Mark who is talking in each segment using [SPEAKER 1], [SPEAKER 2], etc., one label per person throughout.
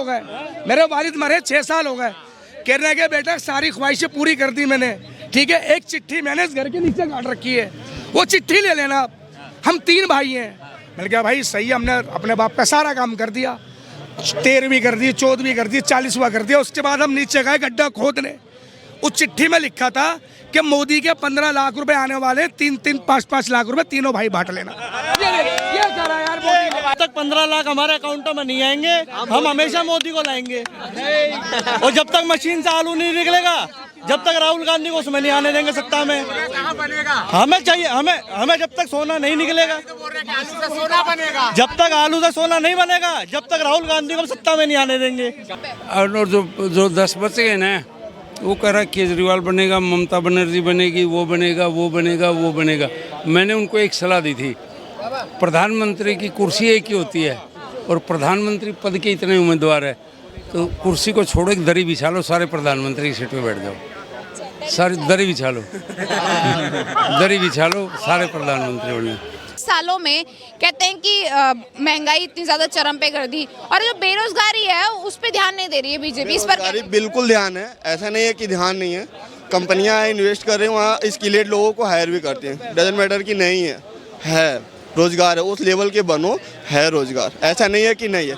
[SPEAKER 1] गए, मेरे वालिद मरे 6 साल हो गए। कहने के बेटा सारी ख्वाहिशें पूरी कर दी मैंने, ठीक है। एक चिट्ठी मैंने इस घर के नीचे गाड़ रखी है, वो चिट्ठी ले लेना। हम 3 भाई हैं। मैंने कहा भाई सही, हमने अपने बाप का सारा काम कर दिया, 13वीं कर दी, 14वीं कर दी, 40वां कर दिया। उसके बाद हम नीचे गए गड्ढा खोदने। उस चिट्ठी में लिखा था कि मोदी के 15 लाख रुपए आने वाले, 3-3, 5-5 लाख रुपए तीनों भाई बांट लेना। ये कह रहा है यार मोदी ने।
[SPEAKER 2] जब तक 15 लाख हमारे अकाउंटों में नहीं आएंगे, हम हमेशा मोदी को लाएंगे। और जब तक मशीन से आलू नहीं निकलेगा, जब तक राहुल गांधी को उसमें नहीं आने देंगे सत्ता में। हमें चाहिए, हमें जब तक सोना नहीं निकलेगा, जब तक आलू से सोना नहीं बनेगा, जब तक राहुल गांधी को सत्ता में नहीं आने देंगे।
[SPEAKER 3] और जो 10 बच गए ना, वो कह रहा केजरीवाल बनेगा, ममता बनर्जी बनेगी, वो बनेगा, वो बनेगा, वो बनेगा। मैंने उनको एक सलाह दी थी, प्रधानमंत्री की कुर्सी एक ही होती है और प्रधानमंत्री पद के इतने उम्मीदवार है, तो कुर्सी को छोड़ो, एक दरी बिछा लो, सारे प्रधानमंत्री की सीट पे बैठ जाओ। सारी दरी बिछा लो, दरी बिछा लो, सारे प्रधानमंत्री बने।
[SPEAKER 4] सालों में कहते हैं कि महंगाई इतनी ज्यादा चरम पे कर दी, और जो बेरोजगारी है उस पे ध्यान नहीं दे रही है बीजेपी। इस पर
[SPEAKER 5] बिल्कुल ध्यान है, ऐसा नहीं है कि ध्यान नहीं है। कंपनियां इन्वेस्ट कर रही हैं, वहाँ स्किल्ड लोगों को हायर भी करती हैं। डजंट मैटर कि नहीं है रोजगार है, उस लेवल के बनो, है रोजगार, ऐसा नहीं है कि नहीं है।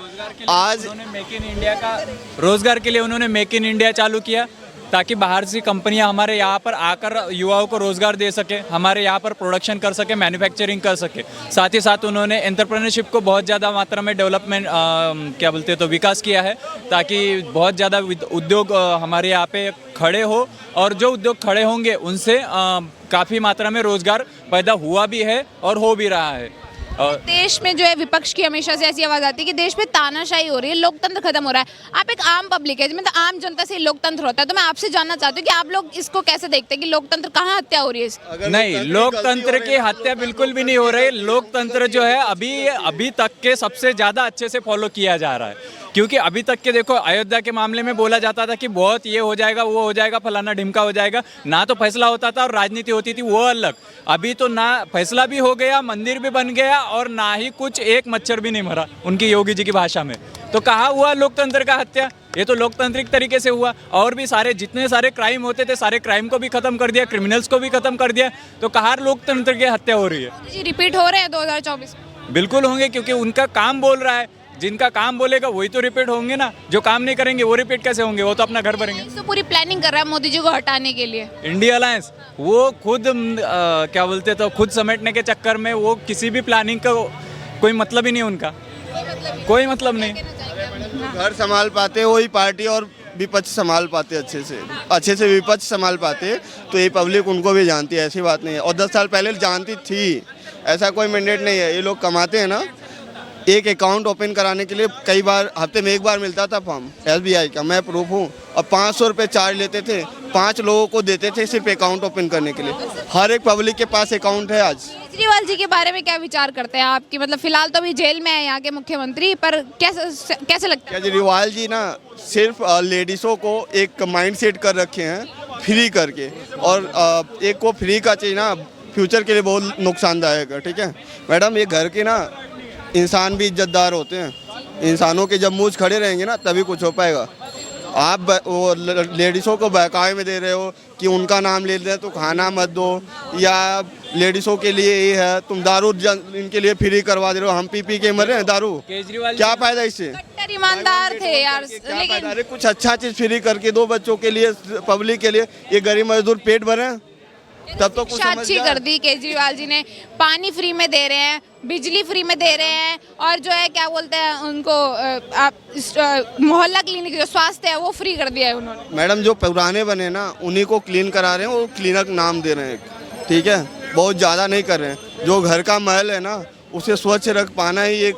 [SPEAKER 5] आज
[SPEAKER 6] मेक इन इंडिया का रोजगार के लिए उन्होंने मेक इन इंडिया चालू किया, ताकि बाहर से कंपनियां हमारे यहाँ पर आकर युवाओं को रोजगार दे सके, हमारे यहाँ पर प्रोडक्शन कर सके, मैन्युफैक्चरिंग कर सके। साथ ही साथ उन्होंने एंटरप्रेन्योरशिप को बहुत ज़्यादा मात्रा में डेवलपमेंट क्या बोलते हैं तो विकास किया है, ताकि बहुत ज़्यादा उद्योग हमारे यहाँ पे खड़े हो, और जो उद्योग खड़े होंगे उनसे काफ़ी मात्रा में रोजगार पैदा हुआ भी है और हो भी रहा है।
[SPEAKER 4] देश में जो है विपक्ष की हमेशा से ऐसी आवाज आती है कि देश में तानाशाही हो रही है, लोकतंत्र खत्म हो रहा है। आप एक आम पब्लिक है, मतलब आम जनता से लोकतंत्र होता है, तो मैं आपसे जानना चाहती हूँ कि आप लोग इसको कैसे देखते हैं कि लोकतंत्र कहाँ हत्या हो रही है?
[SPEAKER 6] नहीं, लोकतंत्र की हत्या बिल्कुल भी नहीं हो रही। लोकतंत्र जो है अभी तक के सबसे ज्यादा अच्छे से फॉलो किया जा रहा है, क्योंकि अभी तक के देखो अयोध्या के मामले में बोला जाता था कि बहुत ये हो जाएगा, वो हो जाएगा, फलाना ढिमका हो जाएगा, ना तो फैसला होता था और राजनीति होती थी, वो अलग। अभी तो ना फैसला भी हो गया, मंदिर भी बन गया, और ना ही कुछ एक मच्छर भी नहीं मरा, उनकी योगी जी की भाषा में। तो कहाँ हुआ लोकतंत्र का हत्या? ये तो लोकतांत्रिक तरीके से हुआ। और भी सारे जितने सारे क्राइम होते थे, सारे क्राइम को भी खत्म कर दिया, क्रिमिनल्स को भी खत्म कर दिया, तो कहाँ लोकतंत्र की हत्या हो रही है?
[SPEAKER 4] जी रिपीट हो रहे हैं 2024 में?
[SPEAKER 6] बिल्कुल होंगे, क्योंकि उनका काम बोल रहा है, जिनका काम बोलेगा वही तो रिपीट होंगे ना। जो काम नहीं करेंगे वो रिपीट कैसे होंगे? वो तो अपना घर भरेंगे।
[SPEAKER 4] तो पूरी प्लानिंग कर रहा है मोदी जी को हटाने के लिए
[SPEAKER 6] इंडिया अलायंस, वो खुद क्या बोलते तो खुद समेटने के चक्कर में वो किसी भी प्लानिंग का कोई मतलब ही नहीं उनका, कोई मतलब नहीं।
[SPEAKER 5] घर संभाल पाते वही पार्टी और विपक्ष संभाल पाते, अच्छे से विपक्ष संभाल पाते, तो ये पब्लिक उनको भी जानती है, ऐसी बात नहीं है। और 10 साल पहले जानती थी, ऐसा कोई मैंडेट नहीं है। ये लोग कमाते हैं ना, एक अकाउंट ओपन कराने के लिए कई बार हफ्ते में एक बार मिलता था फॉर्म SBI का, मैं प्रूफ हूँ। और 500 रुपये चार्ज लेते थे, 5 लोगों को देते थे सिर्फ अकाउंट ओपन करने के लिए। हर एक पब्लिक के पास अकाउंट है आज।
[SPEAKER 4] केजरीवाल जी के बारे में क्या विचार करते हैं आपकी? मतलब फिलहाल तो अभी जेल में है यहाँ के मुख्यमंत्री, पर कैसे लगता है?
[SPEAKER 5] केजरीवाल जी ना सिर्फ लेडीज़ों को एक माइंड सेट कर रखे हैं फ्री करके, और एक को फ्री का चाहिए ना, फ्यूचर के लिए बहुत नुकसानदायक है। ठीक है मैडम, ये घर के ना इंसान भी इज्जतदार होते हैं, इंसानों के जब मुँह खड़े रहेंगे ना तभी कुछ हो पाएगा। आप वो लेडीज़ों को बहकावे में दे रहे हो कि उनका नाम ले रहे हैं तो खाना मत दो, या लेडीज़ों के लिए ये है, तुम दारू इनके लिए फ्री करवा दे रहे हो। हम पी के मर रहे हैं दारू,
[SPEAKER 6] केजरीवाल
[SPEAKER 5] क्या फ़ायदा इससे?
[SPEAKER 4] कट्टर ईमानदार थे यार, लेकिन
[SPEAKER 5] अरे कुछ अच्छा चीज़ फ्री करके दो बच्चों के लिए, पब्लिक के लिए। ये गरीब मजदूर पेट भरे तब तो कुछ
[SPEAKER 4] अच्छी कर दी केजरीवाल जी ने। पानी फ्री में दे रहे हैं, बिजली फ्री में दे रहे हैं, और जो है क्या बोलते हैं उनको मोहल्ला क्लिनिक जो स्वास्थ्य है वो फ्री कर दिया है उन्होंने।
[SPEAKER 5] मैडम जो पुराने बने ना उन्हीं को क्लीन करा रहे हैं, वो क्लीनर नाम दे रहे हैं, ठीक है, बहुत ज़्यादा नहीं कर रहे हैं। जो घर का महल है ना उसे स्वच्छ रख पाना ही एक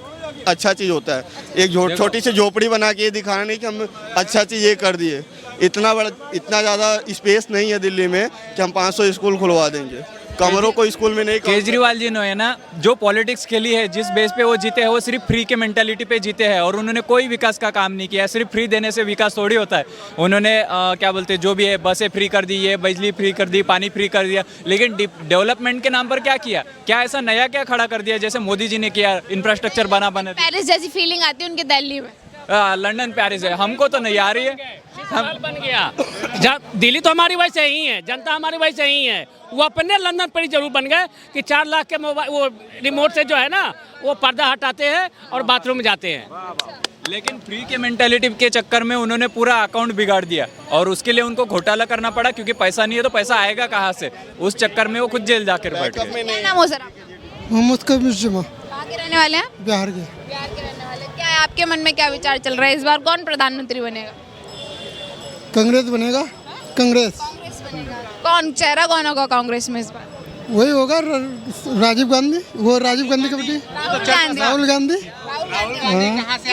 [SPEAKER 5] अच्छा चीज़ होता है। एक छोटी सी झोपड़ी बना के ये दिखाना नहीं कि हम अच्छा चीज़ ये कर दिए। इतना ज़्यादा स्पेस नहीं है दिल्ली में कि हम 500 स्कूल खुलवा देंगे। कमरों को स्कूल में नहीं।
[SPEAKER 6] केजरीवाल जी ने है ना जो पॉलिटिक्स खेली है, जिस बेस पे वो जीते हैं, वो सिर्फ फ्री के मेंटालिटी पे जीते हैं, और उन्होंने कोई विकास का काम नहीं किया। सिर्फ फ्री देने से विकास थोड़ी होता है। उन्होंने क्या बोलते हैं जो भी है, बसें फ्री कर दी है, बिजली फ्री कर दी, पानी फ्री कर दिया, लेकिन डेवलपमेंट के नाम पर क्या किया? क्या ऐसा नया क्या खड़ा कर दिया जैसे मोदी जी ने किया? इंफ्रास्ट्रक्चर बना
[SPEAKER 4] पेरिस जैसी फीलिंग आती है उनके दिल्ली में।
[SPEAKER 6] लंदन पेरिस है, हमको तो नहीं आ रही है।
[SPEAKER 7] साल बन गया। जब दिल्ली तो हमारी वैसे ही है, जनता हमारी वैसे ही है। वो अपने लंदन पर ही जरूर बन गए कि 4 लाख के मोबाइल वो रिमोट से जो है ना वो पर्दा हटाते हैं और बाथरूम में जाते हैं।
[SPEAKER 6] लेकिन फ्री के मेंटेलिटी के चक्कर में उन्होंने पूरा अकाउंट बिगाड़ दिया और उसके लिए उनको घोटाला करना पड़ा, क्योंकि पैसा नहीं है तो पैसा आएगा कहाँ से। उस चक्कर में वो खुद जेल जाकर बैठ गए।
[SPEAKER 4] क्या नाम हो सर आपका?
[SPEAKER 8] मोहम्मद कबीर जमा,
[SPEAKER 4] कहाँ के रहने वाले हैं?
[SPEAKER 8] बिहार के।
[SPEAKER 4] बिहार के रहने वाले। क्या है आपके मन में क्या विचार चल रहा है, इस बार कौन प्रधानमंत्री बनेगा?
[SPEAKER 8] कांग्रेस बनेगा, कांग्रेस।
[SPEAKER 4] कांग्रेस बनेगा। कौन चेहरा कौन होगा कांग्रेस में इस बार?
[SPEAKER 8] वही होगा राजीव गांधी, वो राजीव गांधी का बेटी
[SPEAKER 4] राहुल गांधी।
[SPEAKER 8] राहुल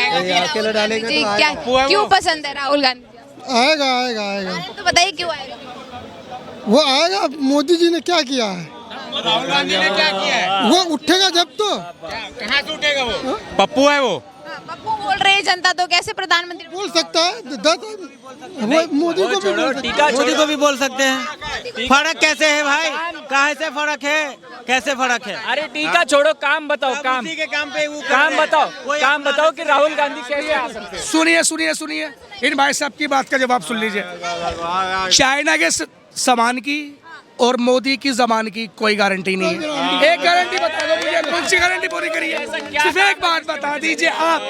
[SPEAKER 8] गांधी
[SPEAKER 4] अकेले डालेगा जी, क्या क्यों पसंद है राहुल गांधी?
[SPEAKER 8] आएगा आएगा आएगा,
[SPEAKER 4] तो बताइए क्यों आएगा?
[SPEAKER 8] वो आएगा। मोदी जी ने क्या किया है?
[SPEAKER 9] राहुल गांधी ने क्या किया है?
[SPEAKER 8] वो उठेगा जब तो।
[SPEAKER 9] कहाँ से उठेगा वो? पप्पू है वो।
[SPEAKER 4] पप्पू बोल रहे हैं जनता, तो कैसे प्रधानमंत्री
[SPEAKER 8] बोल सकता है मोदी को भी बोल सकता है।
[SPEAKER 2] मोदी को भी बोल सकते हैं। फर्क कैसे है भाई, कहाँ से फर्क है, कैसे फर्क है?
[SPEAKER 6] अरे टीका छोड़ो, काम बताओ। काम
[SPEAKER 2] के काम पे वो
[SPEAKER 6] काम बताओ कि राहुल गांधी कैसे आ सकते हैं।
[SPEAKER 1] सुनिए सुनिए सुनिए, इन भाई साहब की बात का जवाब सुन लीजिए। चाइना के सामान की और मोदी की जबान की कोई गारंटी नहीं है। एक गारंटी बता दो मुझे, कौन सी गारंटी पूरी करी है? सिर्फ एक बात बता दीजिए आप।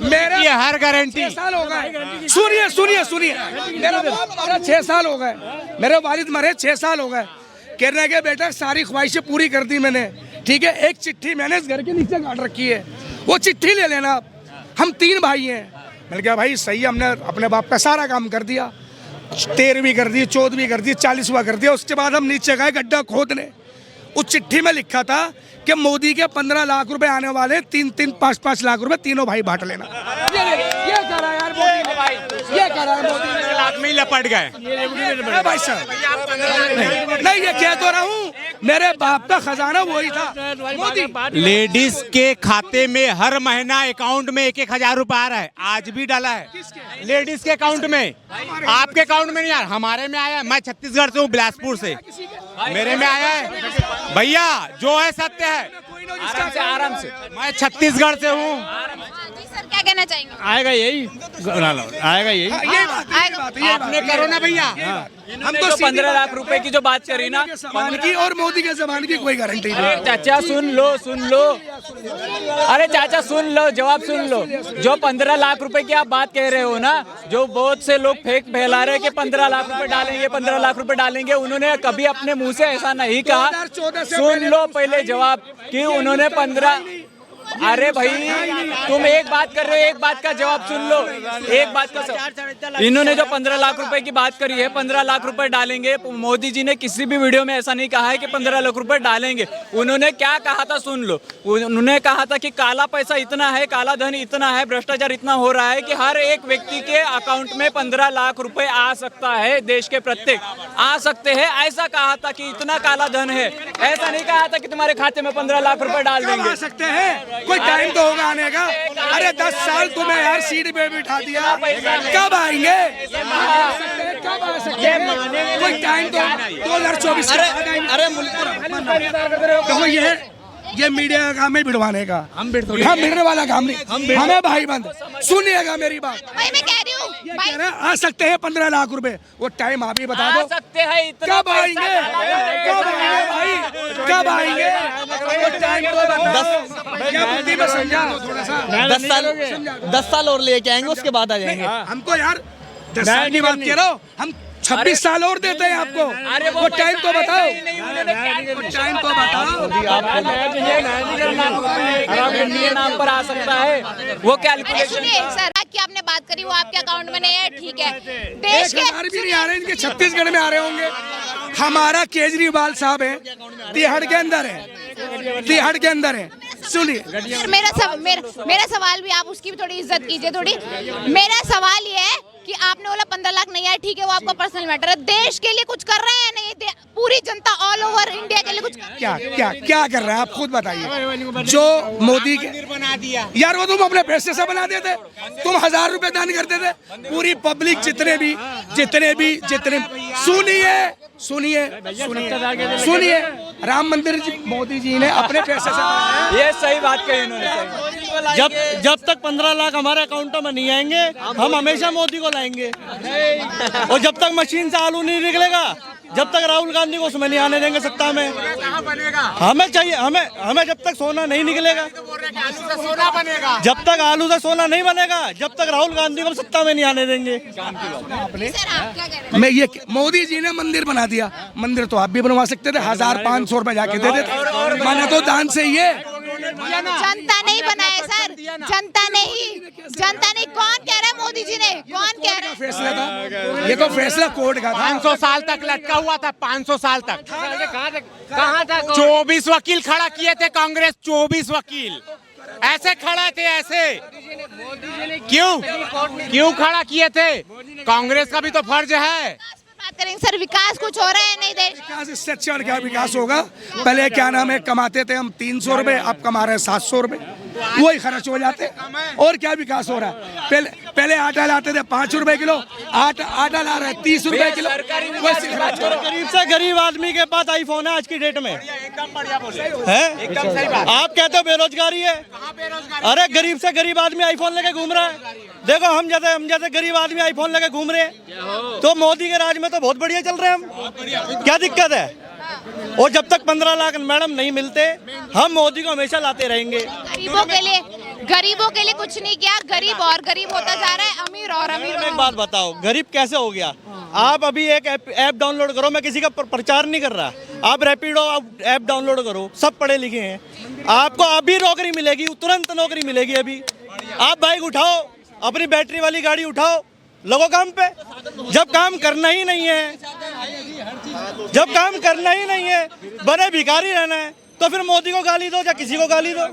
[SPEAKER 1] मेरा
[SPEAKER 9] ये हर गारंटी
[SPEAKER 1] 6 साल हो गए। सुनिए सुनिए सुनिए, मेरा बाप मरा 6 साल हो गए, मेरे वालिद मरे 6 साल हो गए। कहने के बेटा सारी ख्वाहिशें पूरी कर दी मैंने, ठीक है। एक चिट्ठी मैंने इस घर के नीचे गाड़ रखी है, वो चिट्ठी ले लेना। हम 3 भाई हैं। मैंने कहा भाई सही है, हमने अपने बाप का सारा काम कर दिया, 13वीं कर दी, 14वीं कर दी, 40वां कर दिया। उसके बाद हम नीचे गए गड्ढा खोदने। उस चिट्ठी में लिखा था कि मोदी के 15 लाख रुपए आने वाले, 3-3, 5-5 लाख रुपए तीनों भाई बांट लेना। ये करा यार मोदी ने भाई, ये करा मोदी ने।
[SPEAKER 9] लाख में ही लपट गए
[SPEAKER 1] भाई साहब नहीं, ये कह तो रहा हूँ, मेरे बाप का खजाना वही था मोदी।
[SPEAKER 9] लेडीज के खाते में हर महीना अकाउंट में 1-1 रुपए आ रहा है। आज भी डाला है लेडीज के अकाउंट में। आपके अकाउंट में नहीं यार, हमारे में आया है। मैं छत्तीसगढ़ से हूँ, बिलासपुर से, मेरे में आया है भैया। जो है सत्य है।
[SPEAKER 6] आराम से
[SPEAKER 9] मैं छत्तीसगढ़ से हूँ।
[SPEAKER 4] जी सर, क्या कहना चाहेंगे?
[SPEAKER 2] आएगा यही, आएगा यही।
[SPEAKER 9] आपने करो ना भैया।
[SPEAKER 6] हम तो 15 लाख रुपए की जो बात करी ना,
[SPEAKER 1] जबान की और मोदी के जबान की कोई गारंटी नहीं।
[SPEAKER 6] अरे चाचा सुन लो, अरे चाचा सुन लो, जवाब सुन लो। जो 15 लाख रुपए की आप बात कह रहे हो ना, जो बहुत से लोग फेक फैला रहे हैं कि 15 लाख रुपए डालेंगे, 15 लाख रुपए डालेंगे, उन्होंने कभी अपने मुंह से ऐसा नहीं कहा।
[SPEAKER 1] 2014 से
[SPEAKER 6] सुन लो पहले जवाब कि उन्होंने 15। अरे भाई तुम एक बात कर रहे हो, एक बात का जवाब सुन लो, एक बात का। इन्होंने जो 15 लाख रुपए की बात करी है, 15 लाख रुपए डालेंगे, मोदी जी ने किसी भी वीडियो में ऐसा नहीं कहा है कि 15 लाख रुपए डालेंगे। उन्होंने क्या कहा था सुन लो। उन्होंने कहा था कि काला पैसा इतना है, काला धन इतना है, भ्रष्टाचार इतना हो रहा है कि हर एक व्यक्ति के अकाउंट में 15 लाख रुपए आ सकता है, देश के प्रत्येक आ सकते हैं, ऐसा कहा था कि इतना काला धन है। ऐसा नहीं कहा था कि तुम्हारे खाते में 15 लाख रुपए डाल देंगे।
[SPEAKER 1] आ सकते हैं, कोई टाइम तो होगा आने का। अरे 10 साल तुम्हें यार सीट पे बिठा दिया, कब आएंगे? कब आ सकते हैं? कोई टाइम तो 2024 के बाद आएंगे। देखो ये मीडिया का काम है भिड़वाने का, हम भिड़ने वाला काम नहीं, हमें भाई बंद। सुनिएगा मेरी बात,
[SPEAKER 4] भाई मैं कह रही हूँ भाई,
[SPEAKER 1] आ सकते हैं 15 लाख रुपए। वो टाइम आप ही बता दो,
[SPEAKER 6] सकते हैं इतना
[SPEAKER 1] कब आएंगे? कब आएंगे भाई, कब आएंगे? वो टाइम तो बता। क्या बुद्धि में समझा थोड़ा सा।
[SPEAKER 2] 10 साल और लेके आएंगे, उसके बाद आ जाएंगे।
[SPEAKER 1] हमको यार 10 साल की बात कह रहा हूँ, हम 26 साल और देते हैं आपको।
[SPEAKER 6] अरे
[SPEAKER 1] वो टाइम तो बताओ,
[SPEAKER 6] टाइम तो बताओ। नाम पर आ सकता है वो
[SPEAKER 4] अरे
[SPEAKER 6] कैलकुलेशन।
[SPEAKER 4] सुनिए सर, की आपने बात करी वो आपके अकाउंट में नहीं है, ठीक है। देश के
[SPEAKER 1] 1,000 भी नहीं आ रहे, इनके छत्तीसगढ़ में आ रहे होंगे। हमारा केजरीवाल साहब है, तिहाड़ के अंदर है, तिहाड़ के अंदर है। सुनिए
[SPEAKER 4] मेरा सवाल भी, आप उसकी भी थोड़ी इज्जत कीजिए थोड़ी। मेरा सवाल ये है कि आपने बोला 15 लाख नहीं आया, ठीक है, वो आपका पर्सनल मैटर है। देश के लिए कुछ कर रहे हैं नहीं? पूरी जनता ऑल ओवर इंडिया के लिए कुछ
[SPEAKER 1] क्या कर रहे हैं आप खुद बताइए। जो मोदी के
[SPEAKER 9] बना दिया
[SPEAKER 1] यार, वो तुम अपने पैसे से बना देते, तुम 1,000 रुपए दान करते थे। पूरी पब्लिक जितने सुनिए राम मंदिर मोदी जी ने अपने पैसे से बनाया।
[SPEAKER 6] ये सही बात कही उन्होंने।
[SPEAKER 2] जब तक 15 लाख हमारे अकाउंटों में नहीं आएंगे हम हमेशा मोदी को लाएंगे। और जब तक मशीन से आलू नहीं निकलेगा, जब तक राहुल गांधी को उसमें नहीं आने देंगे सत्ता में। हमें चाहिए, हमें जब तक सोना नहीं निकलेगा, जब तक आलू से सोना नहीं बनेगा, जब तक राहुल गांधी को सत्ता में नहीं आने देंगे।
[SPEAKER 4] सर आप क्या कह रहे हैं?
[SPEAKER 1] मैं ये मोदी जी ने मंदिर बना दिया, मंदिर तो आप भी बनवा सकते थे, 1500 रुपए जाके दे देते, मैंने तो दान से ही है।
[SPEAKER 4] जनता नहीं बनाए सर, जनता नहीं। कौन कह रहा है? मोदी जी ने। कौन कह रहा है?
[SPEAKER 1] फैसला था, ये तो फैसला कोर्ट का था।
[SPEAKER 9] 500 साल तक लटका हुआ था, 500 साल तक। कहाँ था? 24 वकील खड़ा किए थे कांग्रेस, 24 वकील ऐसे खड़े थे, ऐसे। क्यों खड़ा किए थे? कांग्रेस का भी तो फर्ज है।
[SPEAKER 4] बात करेंगे सर, विकास कुछ हो रहा है नहीं देश?
[SPEAKER 1] विकास इससे अच्छा और क्या विकास होगा? पहले क्या नाम है, कमाते थे हम 300 रुपए, अब कमा रहे हैं 700 रुपए, वही खर्च हो जाते। और क्या विकास हो रहा है? पहले आटा लाते थे 5 रुपए किलो, आटा ला रहे हैं 30 रुपए किलो।
[SPEAKER 2] गरीब से गरीब आदमी के पास आईफोन है आज की डेट में, है? आप कहते हो बेरोजगारी है? अरे गरीब से गरीब आदमी आईफोन लेके घूम रहा है। देखो हम जैसे गरीब आदमी आईफोन लेके घूम रहे हैं, तो मोदी के राज में तो बहुत बढ़िया चल रहे हैं हम। क्या दिक्कत है? और जब तक 15 लाख मैडम नहीं मिलते, हम मोदी को हमेशा लाते रहेंगे।
[SPEAKER 4] गरीबों के लिए कुछ नहीं किया, गरीब और गरीब होता जा रहा है, अमीर और अमीर।
[SPEAKER 2] एक बात बताओ, गरीब कैसे हो गया? आप अभी एक ऐप डाउनलोड करो, मैं किसी का प्रचार नहीं कर रहा, आप रैपिडो ऐप डाउनलोड करो, सब पढ़े लिखे हैं, आपको अभी नौकरी मिलेगी, तुरंत नौकरी मिलेगी अभी। आप बाइक उठाओ, अपनी बैटरी वाली गाड़ी उठाओ, लगो काम पे। जब काम करना ही नहीं है, बने भिखारी रहना है, तो फिर मोदी को गाली दो या किसी को गाली दो।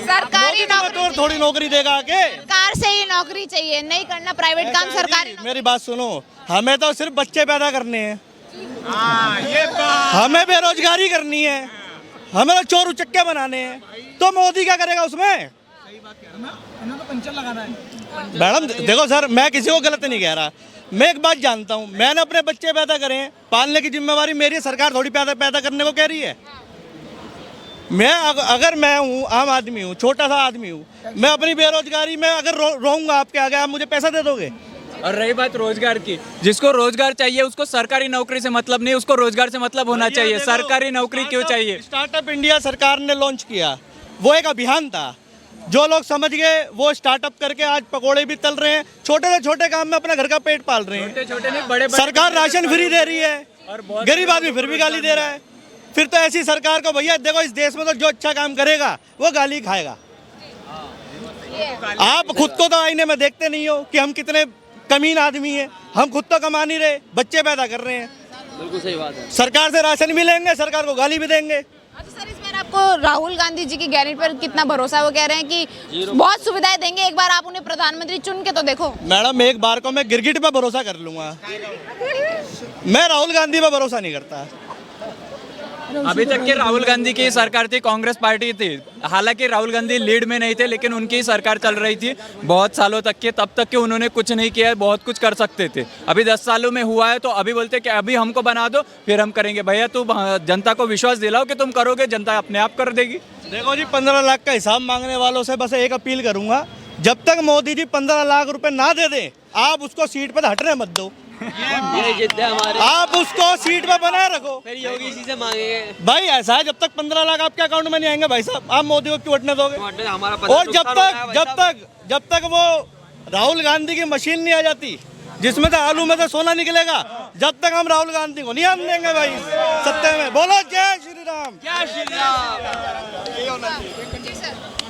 [SPEAKER 4] सरकारी नौकरी
[SPEAKER 2] थोड़ी नौकरी देगा आके।
[SPEAKER 4] सरकार से ही नौकरी चाहिए, नहीं करना प्राइवेट काम, सरकारी।
[SPEAKER 2] मेरी बात सुनो, हमें तो सिर्फ बच्चे पैदा करने हैं, हमें बेरोजगारी करनी है, हमें तो चोर उचक्के बनाने हैं, तो मोदी क्या करेगा उसमें? मैडम देखो सर, मैं किसी को गलत नहीं कह रहा, मैं एक बात जानता हूँ, मैंने अपने बच्चे पैदा करे हैं, पालने की जिम्मेवारी मेरी है, सरकार थोड़ी पैदा करने को कह रही है। अगर मैं हूँ, आम आदमी हूँ, छोटा सा आदमी हूँ, मैं अपनी बेरोजगारी में अगर रहूँगा आपके आगे, आप मुझे पैसा दे दोगे?
[SPEAKER 6] और रही बात रोजगार की, जिसको रोजगार चाहिए उसको सरकारी नौकरी से मतलब नहीं, उसको रोजगार से मतलब होना चाहिए। सरकारी नौकरी क्यों चाहिए?
[SPEAKER 2] स्टार्टअप इंडिया सरकार ने लॉन्च किया, वो एक अभियान था, जो लोग समझ गए वो स्टार्टअप करके आज पकोड़े भी तल रहे हैं, छोटे से छोटे काम में अपना घर का पेट पाल रहे हैं।
[SPEAKER 6] छोटे नहीं, बड़े
[SPEAKER 2] सरकार राशन फ्री दे रही है, गरीब आदमी फिर भी गाली दे रहा है। फिर तो ऐसी सरकार को भैया देखो, इस देश में तो जो अच्छा काम करेगा वो गाली खाएगा। आप खुद को तो आईने में देखते नहीं हो कि हम कितने कमीन आदमी हैं, हम खुद तो कमा नहीं रहे, बच्चे पैदा कर रहे हैं।
[SPEAKER 10] बिल्कुल सही बात है।
[SPEAKER 2] सरकार से राशन भी लेंगे, सरकार को गाली भी देंगे।
[SPEAKER 4] अच्छा सर, इसमें आपको राहुल गांधी जी की गारंटी पर कितना भरोसा है? वो कह रहे हैं कि बहुत सुविधाएं देंगे, एक बार आप उन्हें प्रधानमंत्री चुन के तो देखो।
[SPEAKER 2] मैडम एक बार को मैं गिरगिट पे भरोसा कर लूंगा, मैं राहुल गांधी पे भरोसा नहीं करता।
[SPEAKER 6] अभी तक की राहुल गांधी की सरकार थी, कांग्रेस पार्टी थी, हालांकि राहुल गांधी लीड में नहीं थे, लेकिन उनकी सरकार चल रही थी बहुत सालों तक के, तब तक के उन्होंने कुछ नहीं किया, बहुत कुछ कर सकते थे। अभी 10 सालों में हुआ है, तो अभी बोलते कि अभी हमको बना दो फिर हम करेंगे। भैया तुम जनता को विश्वास दिलाओ कि तुम करोगे, जनता अपने आप कर देगी।
[SPEAKER 2] देखो जी, 15 लाख का हिसाब मांगने वालों से बस एक अपील करूंगा, जब तक मोदी जी 15 लाख रुपए ना दे दें, आप उसको सीट पर हटने मत दो,
[SPEAKER 10] ये जिद है हमारे।
[SPEAKER 2] आप उसको सीट पर बनाए रखो।
[SPEAKER 10] फिर योगी जी से मांगेंगे।
[SPEAKER 2] भाई ऐसा है, जब तक 15 लाख आपके अकाउंट में नहीं आएंगे भाई साहब, आप मोदी को क्यों हटने दोगे?
[SPEAKER 10] हमारा
[SPEAKER 2] और जब तक वो राहुल गांधी की मशीन नहीं आ जाती जिसमें से आलू में से सोना निकलेगा, जब तक हम राहुल गांधी को नहीं आने देंगे भाई सत्ते में। बोलो जय श्री राम।
[SPEAKER 10] जय श्री राम।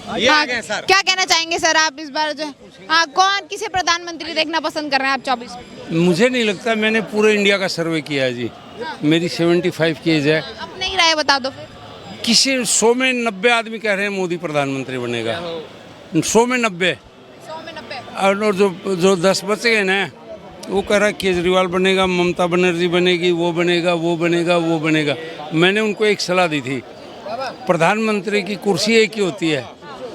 [SPEAKER 4] हाँ, क्या कहना चाहेंगे सर आप इस बार जो? हाँ, कौन किसे प्रधानमंत्री देखना पसंद कर रहे हैं आप 24?
[SPEAKER 3] मुझे नहीं लगता, मैंने पूरे इंडिया का सर्वे किया है जी, मेरी 75 की एज है।
[SPEAKER 4] अपने ही राय बता दो फिर।
[SPEAKER 3] किसी 100 में 90 आदमी कह रहे हैं मोदी प्रधानमंत्री बनेगा, 100 में 90। और जो 10 बच गए ना, वो कह रहा है केजरीवाल बनेगा, ममता बनर्जी बनेगी, वो बनेगा वो बनेगा वो बनेगा। मैंने उनको एक सलाह दी थी, प्रधानमंत्री की कुर्सी एक ही होती है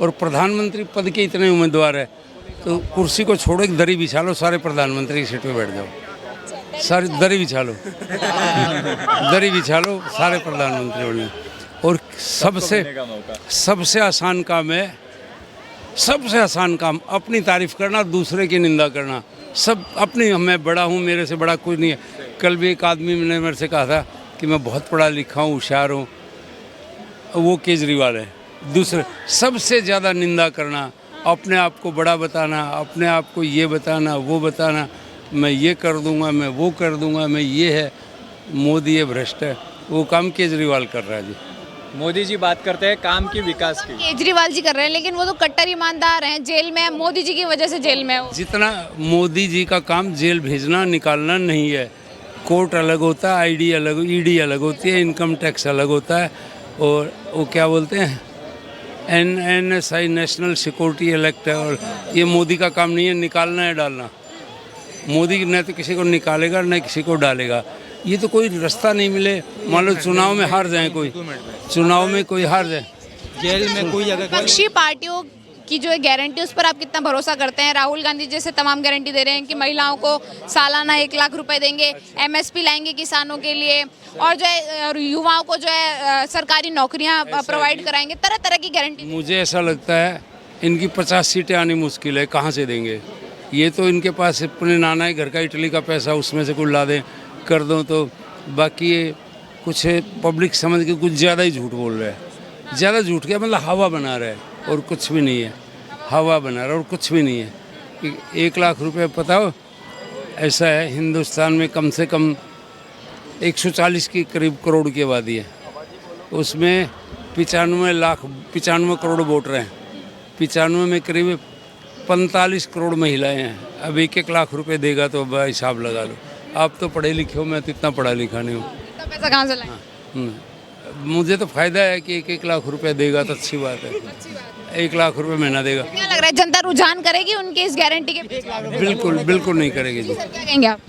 [SPEAKER 3] और प्रधानमंत्री पद के इतने उम्मीदवार है, तो कुर्सी को छोड़ो, एक दरी बिछा लो, सारे प्रधानमंत्री की सीट पे बैठ जाओ, सारी दरी बिछा लो दरी बिछा लो, सारे प्रधानमंत्री बने। और सबसे आसान काम है सबसे आसान काम अपनी तारीफ करना, दूसरे की निंदा करना। सब अपनी, मैं बड़ा हूँ, मेरे से बड़ा कोई नहीं है। कल भी एक आदमी ने मेरे से कहा था कि मैं बहुत पढ़ा लिखा हूँ, होशियार हूँ, वो केजरीवाल है। दूसरे सबसे ज़्यादा निंदा करना, अपने आप को बड़ा बताना, अपने आप को ये बताना, वो बताना, मैं ये कर दूंगा, मैं वो कर दूंगा, मैं ये है, मोदी ये भ्रष्ट है, वो काम केजरीवाल कर रहा है जी।
[SPEAKER 6] मोदी जी बात करते हैं काम की, विकास की।
[SPEAKER 4] केजरीवाल जी कर रहे हैं, लेकिन वो तो कट्टर ईमानदार हैं, जेल में है, मोदी जी की वजह से जेल में है वो।
[SPEAKER 3] जितना मोदी जी का काम जेल भेजना निकालना नहीं है। कोर्ट अलग होता है, आईडी अलग, ईडी अलग होती है, इनकम टैक्स अलग होता है, और वो क्या बोलते हैं NSI नेशनल सिक्योरिटी इलेक्ट है। और ये मोदी का काम नहीं है निकालना है डालना। मोदी न तो किसी को निकालेगा न किसी को डालेगा। ये तो कोई रास्ता नहीं मिले, मान लो चुनाव में हार जाए, कोई चुनाव में कोई हार जाए,
[SPEAKER 9] जेल में कोई अगर
[SPEAKER 4] विपक्षी पार्टियों की जो है गारंटी, उस पर आप कितना भरोसा करते हैं? राहुल गांधी जैसे तमाम गारंटी दे रहे हैं कि महिलाओं को सालाना 1 लाख रुपए देंगे, MSP लाएंगे किसानों के लिए, और जो है युवाओं को जो है सरकारी नौकरियां प्रोवाइड कराएंगे, तरह तरह की गारंटी।
[SPEAKER 3] मुझे ऐसा लगता है इनकी 50 सीटें आनी मुश्किल है, कहाँ से देंगे? ये तो इनके पास अपने नाना घर का इटली का पैसा, उसमें से कुछ ला दें कर दो, तो बाकी ये कुछ पब्लिक समझ के कुछ ज़्यादा ही झूठ बोल रहा है। ज़्यादा झूठ क्या, मतलब हवा बना रहा है और कुछ भी नहीं है। हवा बना रहा है और कुछ भी नहीं है। 1 लाख रुपए, पता हो ऐसा है हिंदुस्तान में कम से कम 140 की करीब करोड़ की आबादी है, उसमें 95 करोड़ वोटर हैं। 95 में करीब 45 करोड़ महिलाएं हैं। अब 1 लाख रुपए देगा तो हिसाब लगा लो। आप तो पढ़े लिखे हो, मैं तो इतना पढ़ा लिखा नहीं हूँ।
[SPEAKER 4] तो पैसा कहाँ से लाएंगे?
[SPEAKER 3] मुझे तो फायदा है कि 1 लाख रुपए देगा तो अच्छी बात है। 1 लाख रुपए महीना देगा।
[SPEAKER 4] क्या लग रहा है जनता रुझान करेगी उनके इस गारंटी के?
[SPEAKER 3] बिल्कुल बिल्कुल नहीं करेगी जी।
[SPEAKER 4] क्या कहेंगे आप?